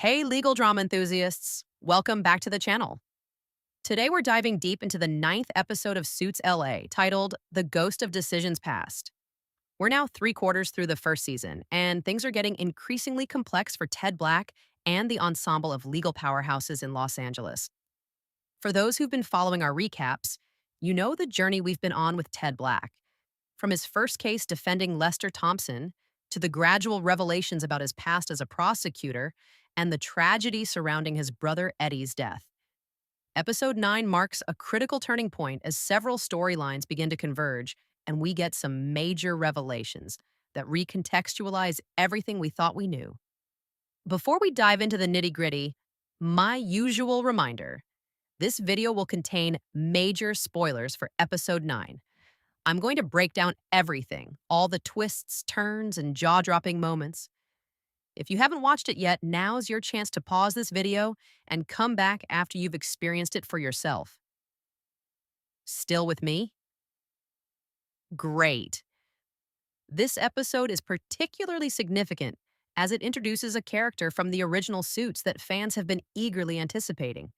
Hey, legal drama enthusiasts. Welcome back to the channel. Today, we're diving deep into the ninth episode of Suits LA, titled The Ghost of Decisions Past. We're now three-quarters through the first season, and things are getting increasingly complex for Ted Black and the ensemble of legal powerhouses in Los Angeles. For those who've been following our recaps, you know the journey we've been on with Ted Black. From his first case defending Lester Thompson, to the gradual revelations about his past as a prosecutor, and the tragedy surrounding his brother Eddie's death. Episode 9 marks a critical turning point as several storylines begin to converge, and we get some major revelations that recontextualize everything we thought we knew. Before we dive into the nitty gritty, my usual reminder: this video will contain major spoilers for Episode 9. I'm going to break down everything, all the twists, turns, and jaw dropping moments. If you haven't watched it yet, now's your chance to pause this video and come back after you've experienced it for yourself. Still with me? Great. This episode is particularly significant as it introduces a character from the original Suits that fans have been eagerly anticipating.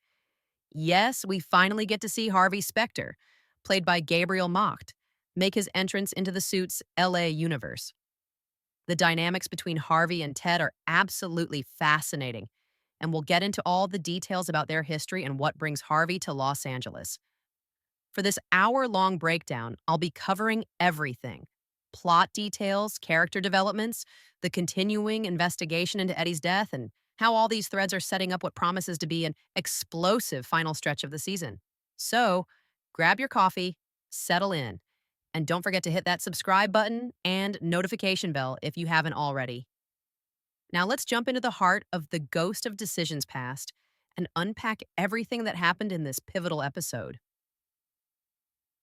Yes, we finally get to see Harvey Specter, played by Gabriel Macht, make his entrance into the Suits LA universe. The dynamics between Harvey and Ted are absolutely fascinating, and we'll get into all the details about their history and what brings Harvey to Los Angeles. For this hour-long breakdown, I'll be covering everything: plot details, character developments, the continuing investigation into Eddie's death, and how all these threads are setting up what promises to be an explosive final stretch of the season. So, grab your coffee, settle in, and don't forget to hit that subscribe button and notification bell if you haven't already. Now let's jump into the heart of the Ghost of Decisions Past and unpack everything that happened in this pivotal episode.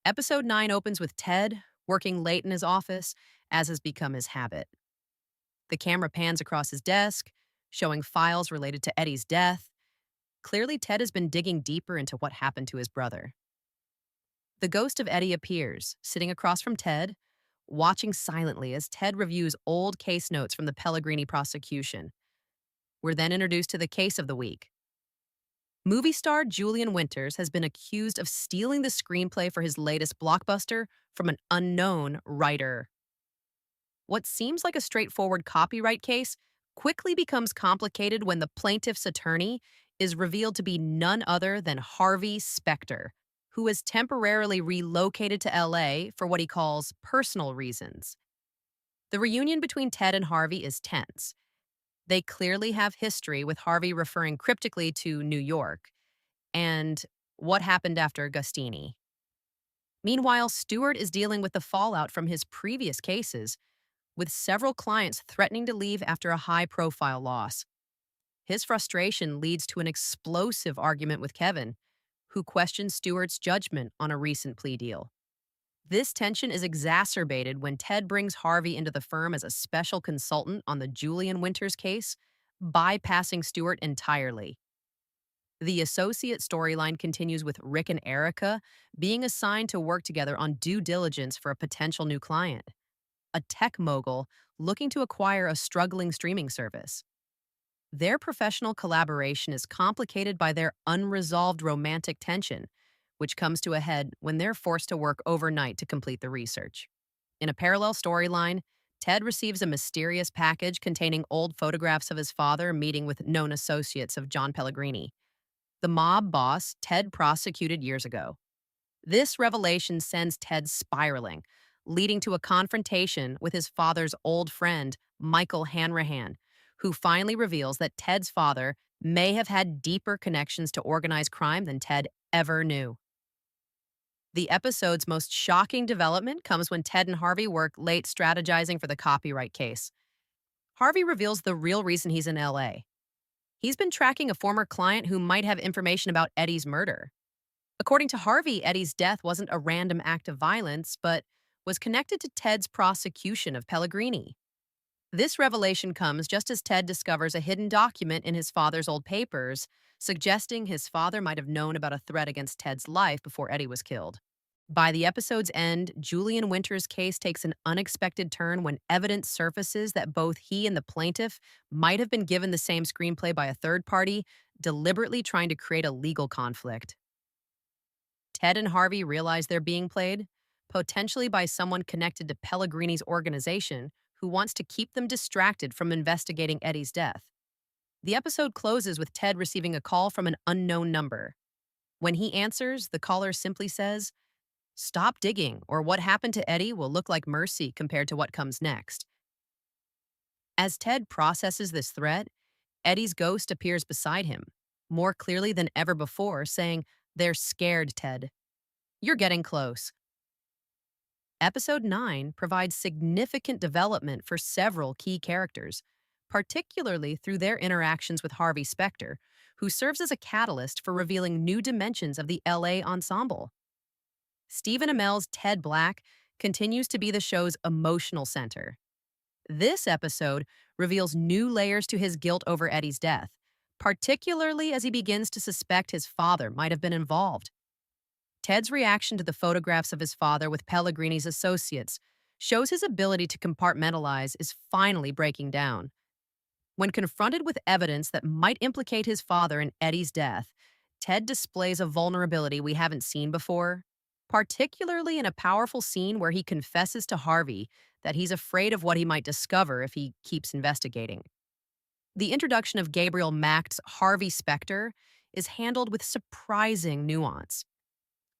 Episode 9 opens with Ted working late in his office, as has become his habit. The camera pans across his desk, showing files related to Eddie's death. Clearly, Ted has been digging deeper into what happened to his brother. The ghost of Eddie appears, sitting across from Ted, watching silently as Ted reviews old case notes from the Pellegrini prosecution. We're then introduced to the case of the week. Movie star Julian Winters has been accused of stealing the screenplay for his latest blockbuster from an unknown writer. What seems like a straightforward copyright case quickly becomes complicated when the plaintiff's attorney is revealed to be none other than Harvey Specter, who is temporarily relocated to LA for what he calls personal reasons. The reunion between Ted and Harvey is tense. They clearly have history, with Harvey referring cryptically to New York and what happened after Gustini. Meanwhile, Stewart is dealing with the fallout from his previous cases, with several clients threatening to leave after a high-profile loss. His frustration leads to an explosive argument with Kevin, who questions Stewart's judgment on a recent plea deal. This tension is exacerbated when Ted brings Harvey into the firm as a special consultant on the Julian Winters case, bypassing Stewart entirely. The associate storyline continues with Rick and Erica being assigned to work together on due diligence for a potential new client, a tech mogul looking to acquire a struggling streaming service. Their professional collaboration is complicated by their unresolved romantic tension, which comes to a head when they're forced to work overnight to complete the research. In a parallel storyline, Ted receives a mysterious package containing old photographs of his father meeting with known associates of John Pellegrini, the mob boss Ted prosecuted years ago. This revelation sends Ted spiraling, leading to a confrontation with his father's old friend, Michael Hanrahan, who finally reveals that Ted's father may have had deeper connections to organized crime than Ted ever knew. The episode's most shocking development comes when Ted and Harvey work late strategizing for the copyright case. Harvey reveals the real reason he's in LA. He's been tracking a former client who might have information about Eddie's murder. According to Harvey, Eddie's death wasn't a random act of violence, but was connected to Ted's prosecution of Pellegrini. This revelation comes just as Ted discovers a hidden document in his father's old papers, suggesting his father might have known about a threat against Ted's life before Eddie was killed. By the episode's end, Julian Winter's case takes an unexpected turn when evidence surfaces that both he and the plaintiff might have been given the same screenplay by a third party, deliberately trying to create a legal conflict. Ted and Harvey realize they're being played, potentially by someone connected to Pellegrini's organization who wants to keep them distracted from investigating Eddie's death. The episode closes with Ted receiving a call from an unknown number. When he answers, the caller simply says, "Stop digging, or what happened to Eddie will look like mercy compared to what comes next." As Ted processes this threat, Eddie's ghost appears beside him, more clearly than ever before, saying, "They're scared, Ted. You're getting close." Episode 9 provides significant development for several key characters, particularly through their interactions with Harvey Specter, who serves as a catalyst for revealing new dimensions of the LA ensemble. Stephen Amell's Ted Black continues to be the show's emotional center. This episode reveals new layers to his guilt over Eddie's death, particularly as he begins to suspect his father might have been involved. Ted's reaction to the photographs of his father with Pellegrini's associates shows his ability to compartmentalize is finally breaking down. When confronted with evidence that might implicate his father in Eddie's death, Ted displays a vulnerability we haven't seen before, particularly in a powerful scene where he confesses to Harvey that he's afraid of what he might discover if he keeps investigating. The introduction of Gabriel Macht's Harvey Specter is handled with surprising nuance.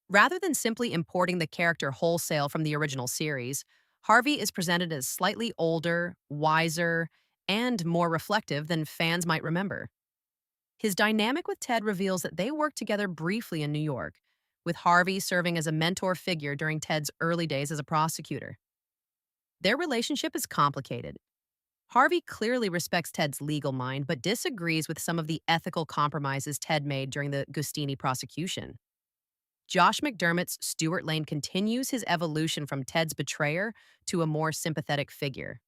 Rather than simply importing the character wholesale from the original series, Harvey is presented as slightly older, wiser, and more reflective than fans might remember. His dynamic with Ted reveals that they worked together briefly in New York, with Harvey serving as a mentor figure during Ted's early days as a prosecutor. Their relationship is complicated. Harvey clearly respects Ted's legal mind, but disagrees with some of the ethical compromises Ted made during the Gustini prosecution. Josh McDermott's Stuart Lane continues his evolution from Ted's betrayer to a more sympathetic figure.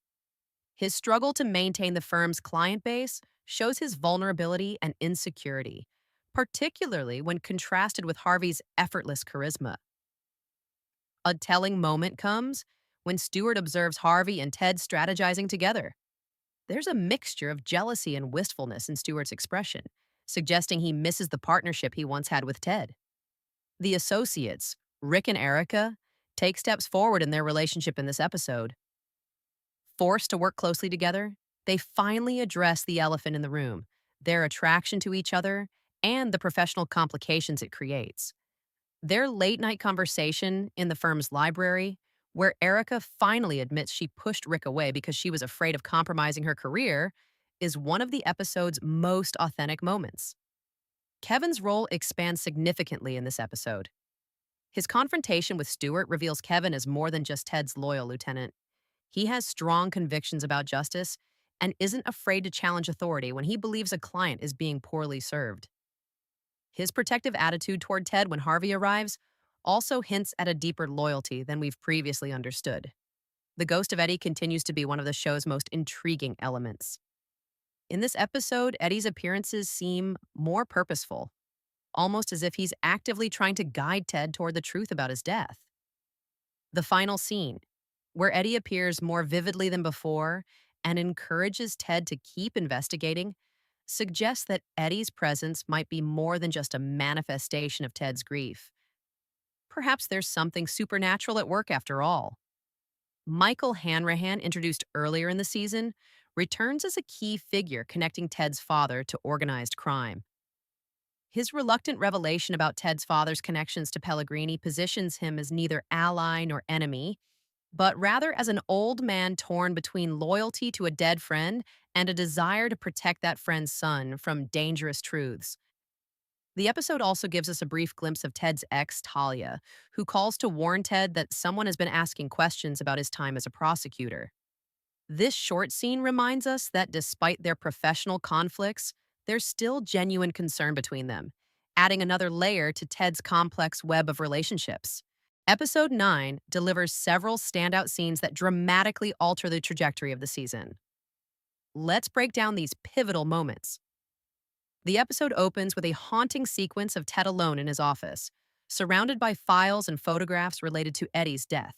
His struggle to maintain the firm's client base shows his vulnerability and insecurity, particularly when contrasted with Harvey's effortless charisma. A telling moment comes when Stewart observes Harvey and Ted strategizing together. There's a mixture of jealousy and wistfulness in Stewart's expression, suggesting he misses the partnership he once had with Ted. The associates, Rick and Erica, take steps forward in their relationship in this episode. Forced to work closely together, they finally address the elephant in the room, their attraction to each other, and the professional complications it creates. Their late night conversation in the firm's library, where Erica finally admits she pushed Rick away because she was afraid of compromising her career, is one of the episode's most authentic moments. Kevin's role expands significantly in this episode. His confrontation with Stewart reveals Kevin as more than just Ted's loyal lieutenant. He has strong convictions about justice and isn't afraid to challenge authority when he believes a client is being poorly served. His protective attitude toward Ted when Harvey arrives also hints at a deeper loyalty than we've previously understood. The ghost of Eddie continues to be one of the show's most intriguing elements. In this episode, Eddie's appearances seem more purposeful, almost as if he's actively trying to guide Ted toward the truth about his death. The final scene, where Eddie appears more vividly than before and encourages Ted to keep investigating, suggests that Eddie's presence might be more than just a manifestation of Ted's grief. Perhaps there's something supernatural at work after all. Michael Hanrahan, introduced earlier in the season, returns as a key figure connecting Ted's father to organized crime. His reluctant revelation about Ted's father's connections to Pellegrini positions him as neither ally nor enemy, but rather as an old man torn between loyalty to a dead friend and a desire to protect that friend's son from dangerous truths. The episode also gives us a brief glimpse of Ted's ex, Talia, who calls to warn Ted that someone has been asking questions about his time as a prosecutor. This short scene reminds us that despite their professional conflicts, there's still genuine concern between them, adding another layer to Ted's complex web of relationships. Episode 9 delivers several standout scenes that dramatically alter the trajectory of the season. Let's break down these pivotal moments. The episode opens with a haunting sequence of Ted alone in his office, surrounded by files and photographs related to Eddie's death.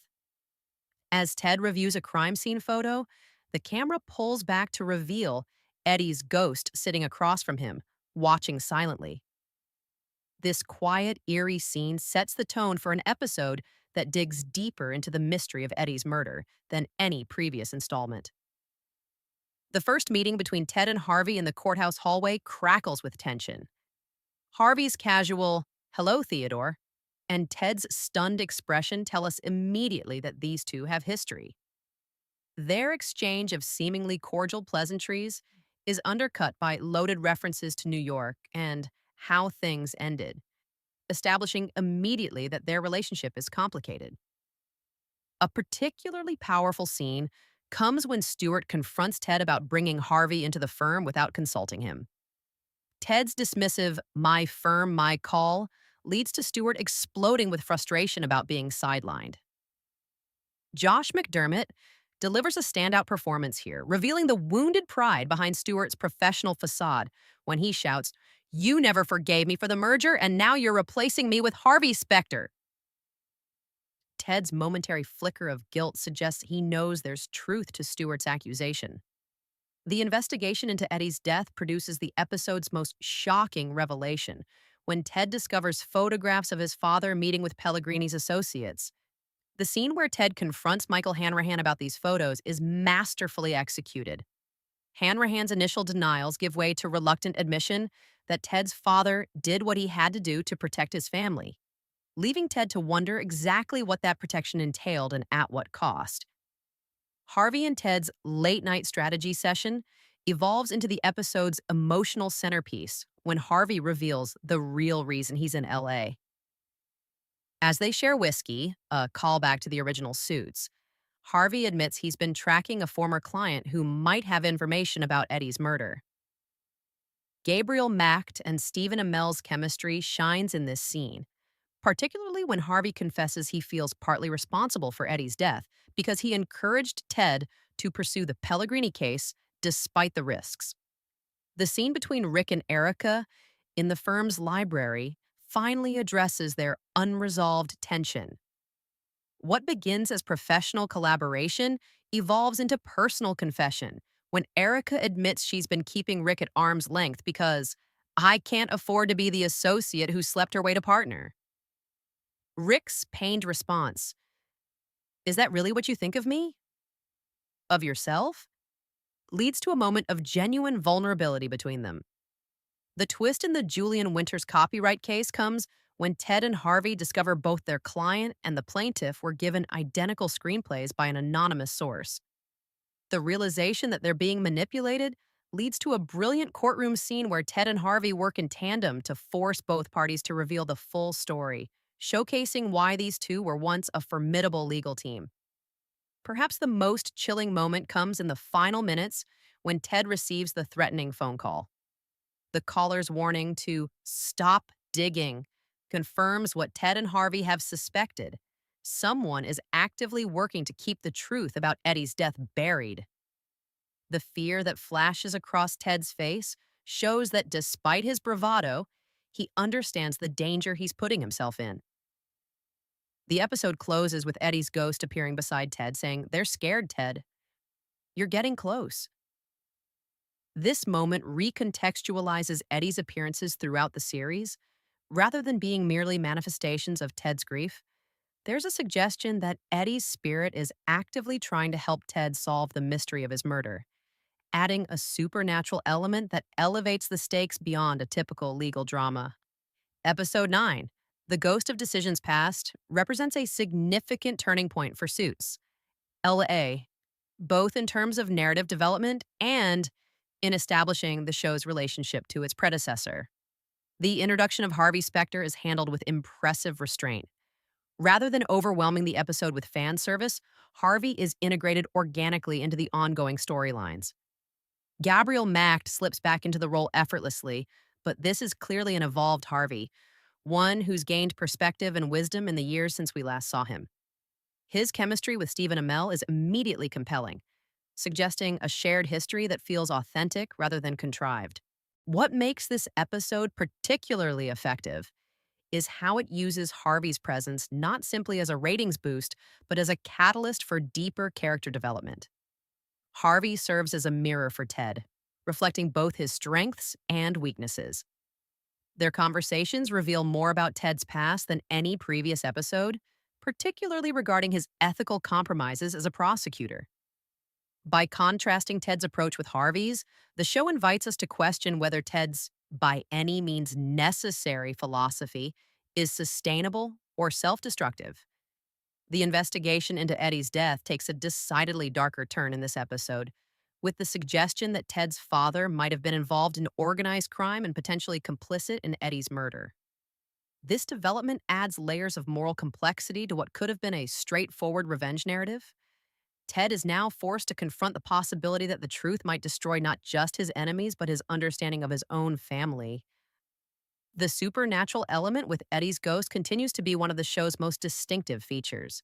As Ted reviews a crime scene photo, the camera pulls back to reveal Eddie's ghost sitting across from him, watching silently. This quiet, eerie scene sets the tone for an episode that digs deeper into the mystery of Eddie's murder than any previous installment. The first meeting between Ted and Harvey in the courthouse hallway crackles with tension. Harvey's casual, "Hello, Theodore," and Ted's stunned expression tell us immediately that these two have history. Their exchange of seemingly cordial pleasantries is undercut by loaded references to New York and how things ended, establishing immediately that their relationship is complicated. A particularly powerful scene comes when Stewart confronts Ted about bringing Harvey into the firm without consulting him. Ted's dismissive, "my firm, my call," leads to Stewart exploding with frustration about being sidelined. Josh McDermott delivers a standout performance here, revealing the wounded pride behind Stewart's professional facade when he shouts, "You never forgave me for the merger, and now you're replacing me with Harvey Specter." Ted's momentary flicker of guilt suggests he knows there's truth to Stewart's accusation. The investigation into Eddie's death produces the episode's most shocking revelation when Ted discovers photographs of his father meeting with Pellegrini's associates. The scene where Ted confronts Michael Hanrahan about these photos is masterfully executed. Hanrahan's initial denials give way to reluctant admission that Ted's father did what he had to do to protect his family, leaving Ted to wonder exactly what that protection entailed and at what cost. Harvey and Ted's late night strategy session evolves into the episode's emotional centerpiece when Harvey reveals the real reason he's in LA. As they share whiskey, a callback to the original Suits, Harvey admits he's been tracking a former client who might have information about Eddie's murder. Gabriel Macht and Stephen Amell's chemistry shines in this scene, particularly when Harvey confesses he feels partly responsible for Eddie's death because he encouraged Ted to pursue the Pellegrini case despite the risks. The scene between Rick and Erica in the firm's library finally addresses their unresolved tension. What begins as professional collaboration evolves into personal confession when Erica admits she's been keeping Rick at arm's length because "I can't afford to be the associate who slept her way to partner." Rick's pained response, "Is that really what you think of me? Of yourself?" leads to a moment of genuine vulnerability between them. The twist in the Julian Winters copyright case comes when Ted and Harvey discover both their client and the plaintiff were given identical screenplays by an anonymous source. The realization that they're being manipulated leads to a brilliant courtroom scene where Ted and Harvey work in tandem to force both parties to reveal the full story, showcasing why these two were once a formidable legal team. Perhaps the most chilling moment comes in the final minutes when Ted receives the threatening phone call. The caller's warning to "stop digging" confirms what Ted and Harvey have suspected. Someone is actively working to keep the truth about Eddie's death buried. The fear that flashes across Ted's face shows that despite his bravado, he understands the danger he's putting himself in. The episode closes with Eddie's ghost appearing beside Ted, saying, "They're scared, Ted. You're getting close." This moment recontextualizes Eddie's appearances throughout the series. Rather than being merely manifestations of Ted's grief, there's a suggestion that Eddie's spirit is actively trying to help Ted solve the mystery of his murder, adding a supernatural element that elevates the stakes beyond a typical legal drama. Episode 9, The Ghost of Decisions Past, represents a significant turning point for Suits, LA, both in terms of narrative development and in establishing the show's relationship to its predecessor. The introduction of Harvey Specter is handled with impressive restraint. Rather than overwhelming the episode with fan service, Harvey is integrated organically into the ongoing storylines. Gabriel Macht slips back into the role effortlessly, but this is clearly an evolved Harvey, one who's gained perspective and wisdom in the years since we last saw him. His chemistry with Stephen Amell is immediately compelling, suggesting a shared history that feels authentic rather than contrived. What makes this episode particularly effective is how it uses Harvey's presence not simply as a ratings boost, but as a catalyst for deeper character development. Harvey serves as a mirror for Ted, reflecting both his strengths and weaknesses. Their conversations reveal more about Ted's past than any previous episode, particularly regarding his ethical compromises as a prosecutor. By contrasting Ted's approach with Harvey's, the show invites us to question whether Ted's by any means necessary philosophy is sustainable or self destructive. The investigation into Eddie's death takes a decidedly darker turn in this episode, with the suggestion that Ted's father might have been involved in organized crime and potentially complicit in Eddie's murder. This development adds layers of moral complexity to what could have been a straightforward revenge narrative. Ted is now forced to confront the possibility that the truth might destroy not just his enemies, but his understanding of his own family. The supernatural element with Eddie's ghost continues to be one of the show's most distinctive features.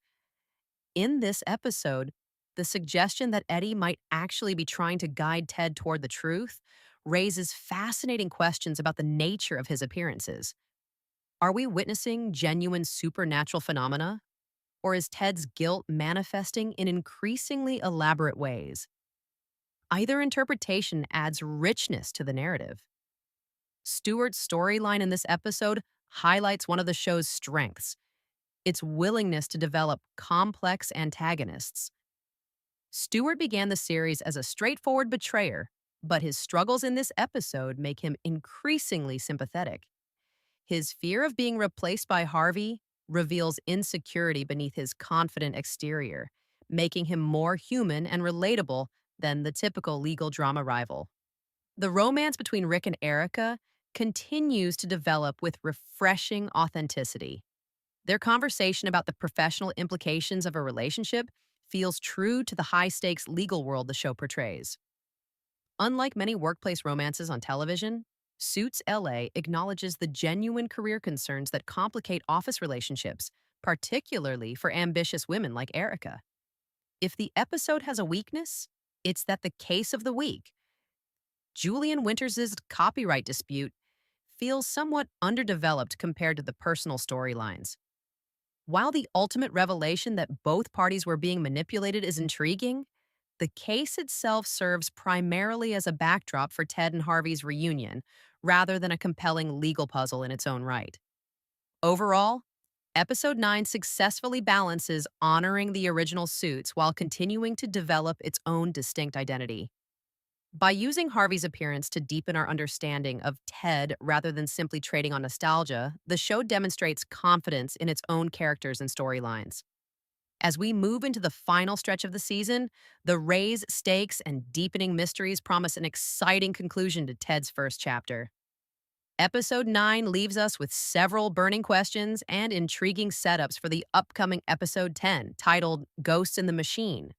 In this episode, the suggestion that Eddie might actually be trying to guide Ted toward the truth raises fascinating questions about the nature of his appearances. Are we witnessing genuine supernatural phenomena? Or is Ted's guilt manifesting in increasingly elaborate ways? Either interpretation adds richness to the narrative. Stewart's storyline in this episode highlights one of the show's strengths, its willingness to develop complex antagonists. Stewart began the series as a straightforward betrayer, but his struggles in this episode make him increasingly sympathetic. His fear of being replaced by Harvey reveals insecurity beneath his confident exterior, making him more human and relatable than the typical legal drama rival. The romance between Rick and Erica continues to develop with refreshing authenticity. Their conversation about the professional implications of a relationship feels true to the high stakes legal world the show portrays. Unlike many workplace romances on television, Suits LA acknowledges the genuine career concerns that complicate office relationships, particularly for ambitious women like Erica. If the episode has a weakness, it's that the case of the week, Julian Winters' copyright dispute, feels somewhat underdeveloped compared to the personal storylines. While the ultimate revelation that both parties were being manipulated is intriguing, the case itself serves primarily as a backdrop for Ted and Harvey's reunion, rather than a compelling legal puzzle in its own right. Overall, Episode 9 successfully balances honoring the original Suits while continuing to develop its own distinct identity. By using Harvey's appearance to deepen our understanding of Ted rather than simply trading on nostalgia, the show demonstrates confidence in its own characters and storylines. As we move into the final stretch of the season, the raised stakes and deepening mysteries promise an exciting conclusion to Ted's first chapter. Episode 9 leaves us with several burning questions and intriguing setups for the upcoming Episode 10, titled Ghosts in the Machine.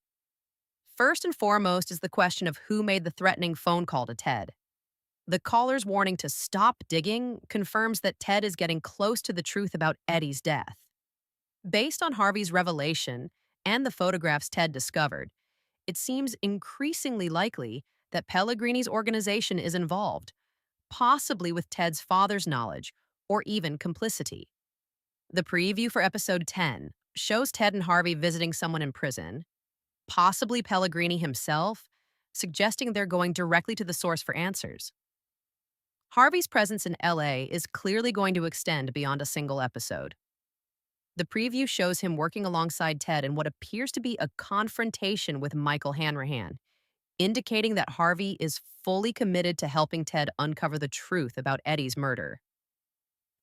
First and foremost is the question of who made the threatening phone call to Ted. The caller's warning to stop digging confirms that Ted is getting close to the truth about Eddie's death. Based on Harvey's revelation and the photographs Ted discovered, it seems increasingly likely that Pellegrini's organization is involved, possibly with Ted's father's knowledge or even complicity. The preview for episode 10 shows Ted and Harvey visiting someone in prison, possibly Pellegrini himself, suggesting they're going directly to the source for answers. Harvey's presence in LA is clearly going to extend beyond a single episode. The preview shows him working alongside Ted in what appears to be a confrontation with Michael Hanrahan, indicating that Harvey is fully committed to helping Ted uncover the truth about Eddie's murder.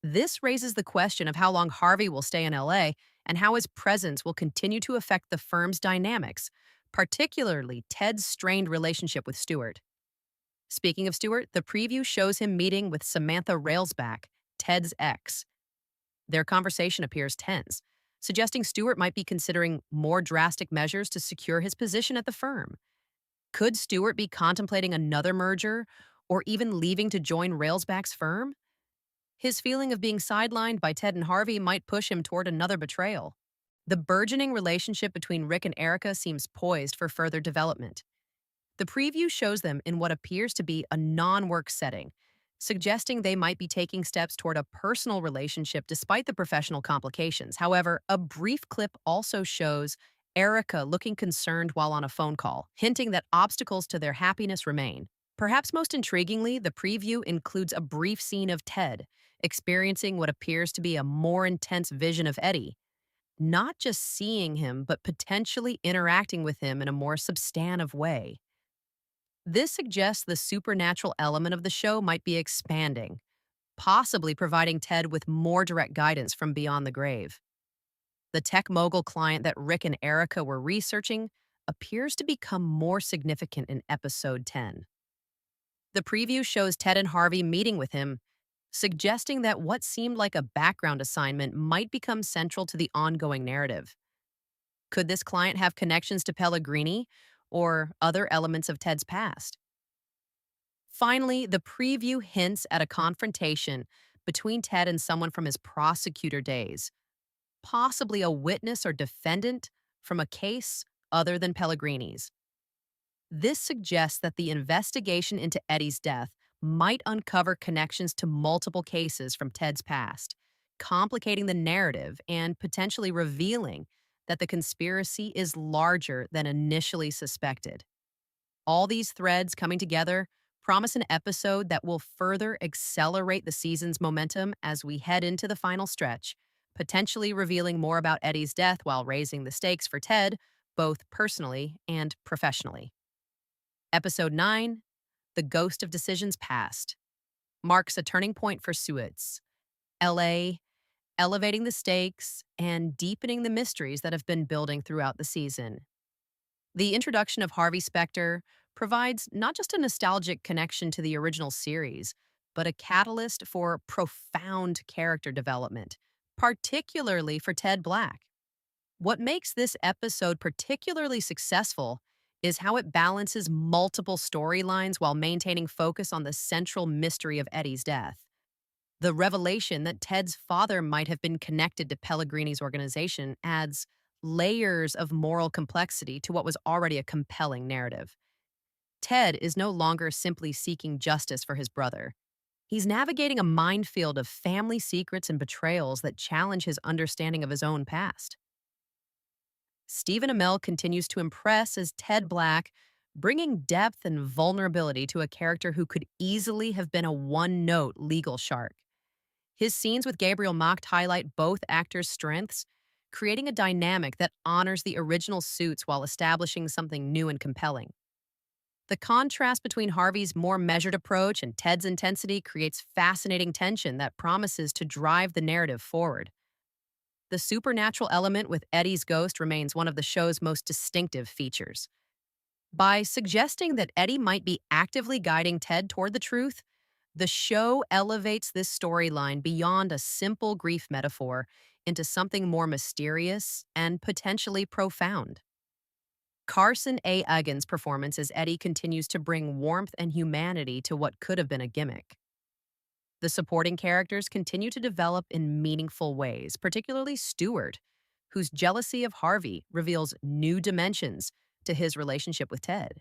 This raises the question of how long Harvey will stay in LA and how his presence will continue to affect the firm's dynamics, particularly Ted's strained relationship with Stewart. Speaking of Stewart, the preview shows him meeting with Samantha Railsback, Ted's ex. Their conversation appears tense, suggesting Stewart might be considering more drastic measures to secure his position at the firm. Could Stewart be contemplating another merger or even leaving to join Railsback's firm? His feeling of being sidelined by Ted and Harvey might push him toward another betrayal. The burgeoning relationship between Rick and Erica seems poised for further development. The preview shows them in what appears to be a non-work setting, suggesting they might be taking steps toward a personal relationship despite the professional complications. However, a brief clip also shows Erica looking concerned while on a phone call, hinting that obstacles to their happiness remain. Perhaps most intriguingly, the preview includes a brief scene of Ted experiencing what appears to be a more intense vision of Eddie, not just seeing him, but potentially interacting with him in a more substantive way. This suggests the supernatural element of the show might be expanding, possibly providing Ted with more direct guidance from beyond the grave. The tech mogul client that Rick and Erica were researching appears to become more significant in episode 10. The preview shows Ted and Harvey meeting with him, suggesting that what seemed like a background assignment might become central to the ongoing narrative. Could this client have connections to Pellegrini or other elements of Ted's past? Finally, the preview hints at a confrontation between Ted and someone from his prosecutor days, possibly a witness or defendant from a case other than Pellegrini's. This suggests that the investigation into Eddie's death might uncover connections to multiple cases from Ted's past, complicating the narrative and potentially revealing that the conspiracy is larger than initially suspected. All these threads coming together promise an episode that will further accelerate the season's momentum as we head into the final stretch, potentially revealing more about Eddie's death while raising the stakes for Ted, both personally and professionally. Episode 9, The Ghost of Decisions Past, marks a turning point for Suits, LA, elevating the stakes and deepening the mysteries that have been building throughout the season. The introduction of Harvey Specter provides not just a nostalgic connection to the original series, but a catalyst for profound character development, particularly for Ted Black. What makes this episode particularly successful is how it balances multiple storylines while maintaining focus on the central mystery of Eddie's death. The revelation that Ted's father might have been connected to Pellegrini's organization adds layers of moral complexity to what was already a compelling narrative. Ted is no longer simply seeking justice for his brother. He's navigating a minefield of family secrets and betrayals that challenge his understanding of his own past. Stephen Amell continues to impress as Ted Black, bringing depth and vulnerability to a character who could easily have been a one-note legal shark. His scenes with Gabriel Macht highlight both actors' strengths, creating a dynamic that honors the original Suits while establishing something new and compelling. The contrast between Harvey's more measured approach and Ted's intensity creates fascinating tension that promises to drive the narrative forward. The supernatural element with Eddie's ghost remains one of the show's most distinctive features. By suggesting that Eddie might be actively guiding Ted toward the truth, the show elevates this storyline beyond a simple grief metaphor into something more mysterious and potentially profound. Carson A. Uggin's performance as Eddie continues to bring warmth and humanity to what could have been a gimmick. The supporting characters continue to develop in meaningful ways, particularly Stewart, whose jealousy of Harvey reveals new dimensions to his relationship with Ted.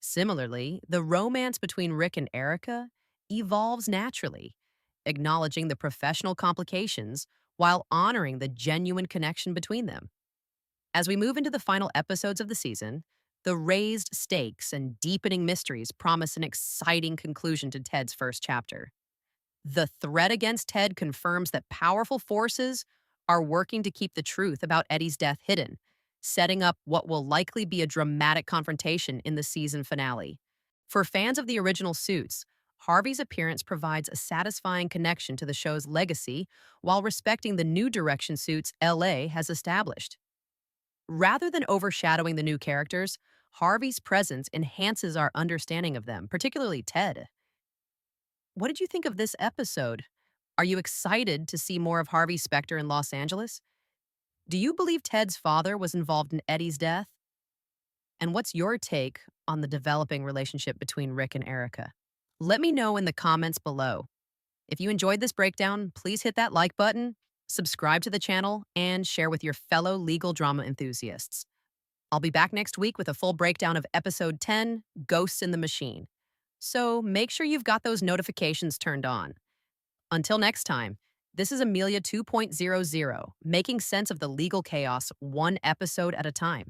Similarly, the romance between Rick and Erica evolves naturally, acknowledging the professional complications while honoring the genuine connection between them. As we move into the final episodes of the season, the raised stakes and deepening mysteries promise an exciting conclusion to Ted's first chapter. The threat against Ted confirms that powerful forces are working to keep the truth about Eddie's death hidden, setting up what will likely be a dramatic confrontation in the season finale. For fans of the original Suits, Harvey's appearance provides a satisfying connection to the show's legacy while respecting the new direction Suits LA has established. Rather than overshadowing the new characters, Harvey's presence enhances our understanding of them, particularly Ted. What did you think of this episode? Are you excited to see more of Harvey Specter in Los Angeles? Do you believe Ted's father was involved in Eddie's death? And what's your take on the developing relationship between Rick and Erica? Let me know in the comments below. If you enjoyed this breakdown, please hit that like button, subscribe to the channel, and share with your fellow legal drama enthusiasts. I'll be back next week with a full breakdown of episode 10, Ghosts in the Machine. So make sure you've got those notifications turned on. Until next time, this is Amelia 2.00, making sense of the legal chaos one episode at a time.